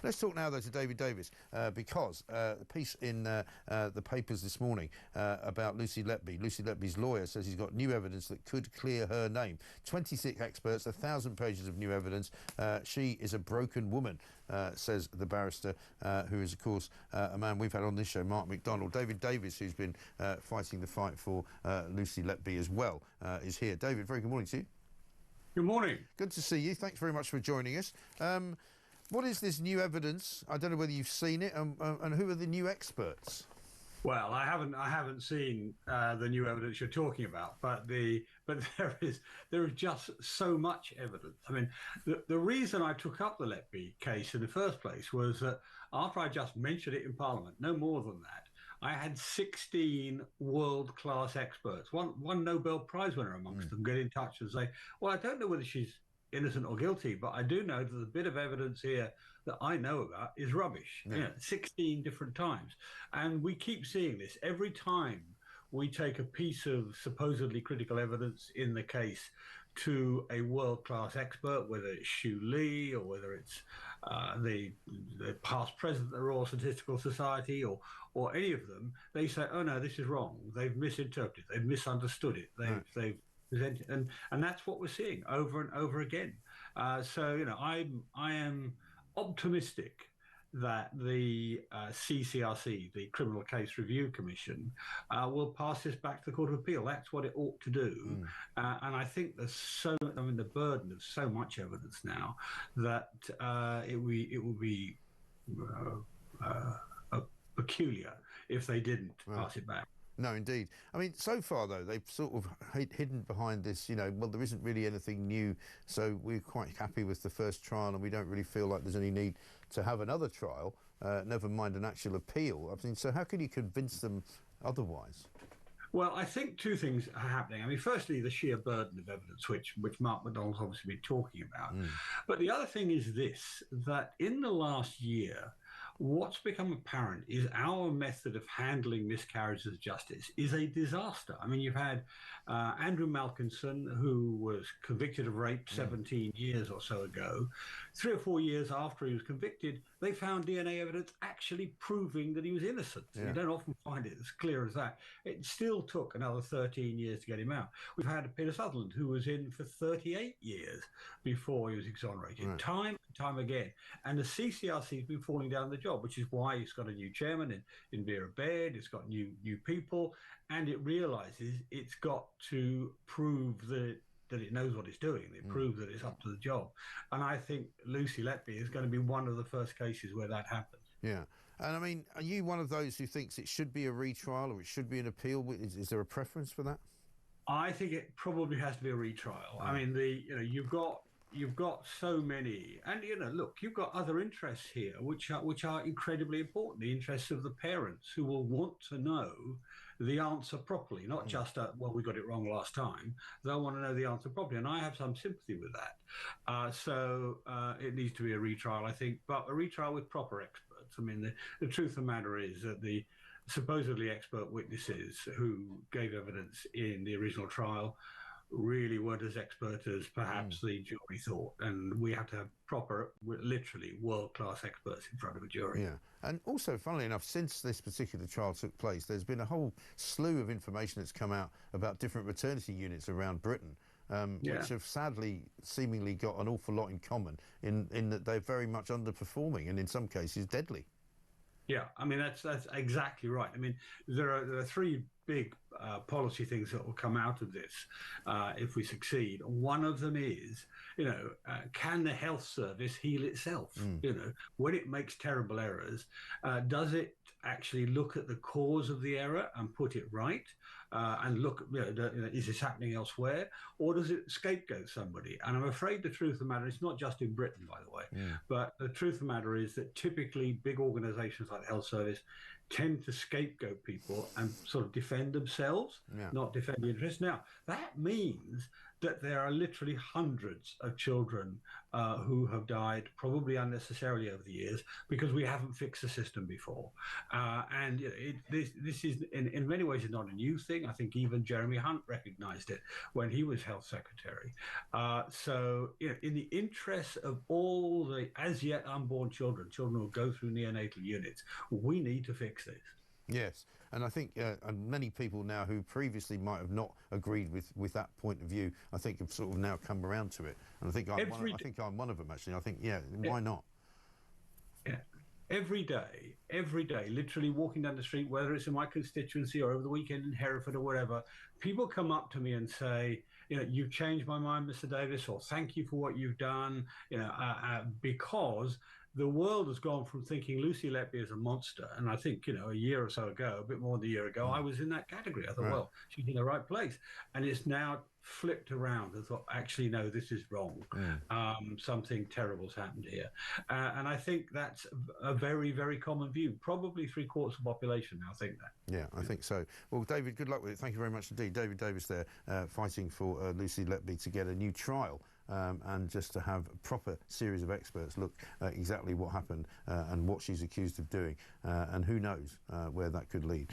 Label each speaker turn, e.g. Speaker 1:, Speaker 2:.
Speaker 1: Let's talk now, though, to David Davis, because the piece in the papers this morning about Lucy Letby. Lucy Letby's lawyer says he's got new evidence that could clear her name. 26 experts, 1,000 pages of new evidence. She is a broken woman, says the barrister, who is, of course, a man we've had on this show, Mark McDonald. David Davis, who's been fighting the fight for Lucy Letby as well, is here. David, very good morning to you.
Speaker 2: Good morning.
Speaker 1: Good to see you. Thanks very much for joining us. What is this new evidence? I don't know whether you've seen it, and who are the new experts?
Speaker 2: Well, I haven't seen the new evidence you're talking about, but there is just so much evidence. I mean, the reason I took up the Letby case in the first place was that after I just mentioned it in Parliament, no more than that, I had 16 world-class experts, one Nobel Prize winner amongst them, get in touch and say, well, I don't know whether she's innocent or guilty, but I do know that the bit of evidence here that I know about is rubbish.
Speaker 1: Yeah.
Speaker 2: 16 different times. And we keep seeing this every time we take a piece of supposedly critical evidence in the case to a world-class expert, whether it's Xu Li or whether it's the past president of the Royal Statistical Society or any of them. They say, oh no, this is wrong. They've misinterpreted, they've misunderstood it, they've presented, and that's what we're seeing over and over again. So I am optimistic that the CCRC, the Criminal Case Review Commission, will pass this back to the Court of Appeal. That's what it ought to do. And I think there's the burden of so much evidence now that it will be peculiar if they didn't pass it back.
Speaker 1: No, indeed. I mean, so far, though, they've sort of hidden behind this, well, there isn't really anything new, so we're quite happy with the first trial and we don't really feel like there's any need to have another trial, never mind an actual appeal. I mean, so how can you convince them otherwise?
Speaker 2: Well, I think two things are happening. I mean, firstly, the sheer burden of evidence, which Mark McDonald's obviously been talking about. But the other thing is this, that in the last year, what's become apparent is our method of handling miscarriages of justice is a disaster. I mean, you've had Andrew Malkinson, who was convicted of rape 17 years or so ago. 3 or 4 years after he was convicted, they found DNA evidence actually proving that he was innocent. You don't often find it as clear as that. It still took another 13 years to get him out. We've had Peter Sutherland, who was in for 38 years before he was exonerated, time and time again. And the CCRC has been falling down the job, which is why it's got a new chairman in Vera Baird, it's got new people, and it realises it's got to prove that it knows what it's doing. It proves that it's up to the job. And I think Lucy Letby is going to be one of the first cases where that happens.
Speaker 1: Yeah. And I mean, are you one of those who thinks it should be a retrial or it should be an appeal? Is there a preference for that? I
Speaker 2: think it probably has to be a retrial. I mean, you've got so many, and look, you've got other interests here which are incredibly important. The interests of the parents who will want to know the answer properly, not just well, we got it wrong last time. They'll want to know the answer properly, and I have some sympathy with that. So it needs to be a retrial, I think, but a retrial with proper experts. I mean, the truth of the matter is that the supposedly expert witnesses who gave evidence in the original trial really weren't as expert as perhaps the jury thought, and we have to have proper, literally world-class experts in front of a jury.
Speaker 1: Yeah, and also, funnily enough, since this particular trial took place, there's been a whole slew of information that's come out about different maternity units around Britain, which have sadly seemingly got an awful lot in common in that they're very much underperforming and in some cases deadly.
Speaker 2: Yeah, I mean, that's exactly right. I mean, there are three big policy things that will come out of this if we succeed. One of them is, can the health service heal itself? When it makes terrible errors, does it actually look at the cause of the error and put it right? And look, is this happening elsewhere? Or does it scapegoat somebody? And I'm afraid the truth of the matter, it's not just in Britain, by the way, but the truth of the matter is that typically big organizations like the health service tend to scapegoat people and sort of defend themselves, not defend the interests. Now, that means that there are literally hundreds of children who have died, probably unnecessarily over the years, because we haven't fixed the system before. And this is, in many ways, is not a new thing. I think even Jeremy Hunt recognized it when he was health secretary. So, in the interests of all the as yet unborn children who go through neonatal units, we need to fix this.
Speaker 1: Yes, and I think and many people now who previously might have not agreed with that point of view, I think have sort of now come around to it. And I think I think I'm one of them actually. I think why not?
Speaker 2: Yeah. Every day, literally walking down the street, whether it's in my constituency or over the weekend in Hereford or wherever, people come up to me and say, you've changed my mind, Mr. Davis, or thank you for what you've done, because the world has gone from thinking Lucy Letby is a monster. And I think, a year or so ago, a bit more than a year ago, I was in that category. I thought, well, she's in the right place. And it's now flipped around and thought, actually, no, this is wrong. Something terrible's happened here. And I think that's a very, very common view. Probably 3/4 of the population now think that.
Speaker 1: Yeah, I think so. Well, David, good luck with it. Thank you very much indeed. David Davis there, fighting for Lucy Letby to get a new trial. And just to have a proper series of experts look at exactly what happened and what she's accused of doing, and who knows where that could lead.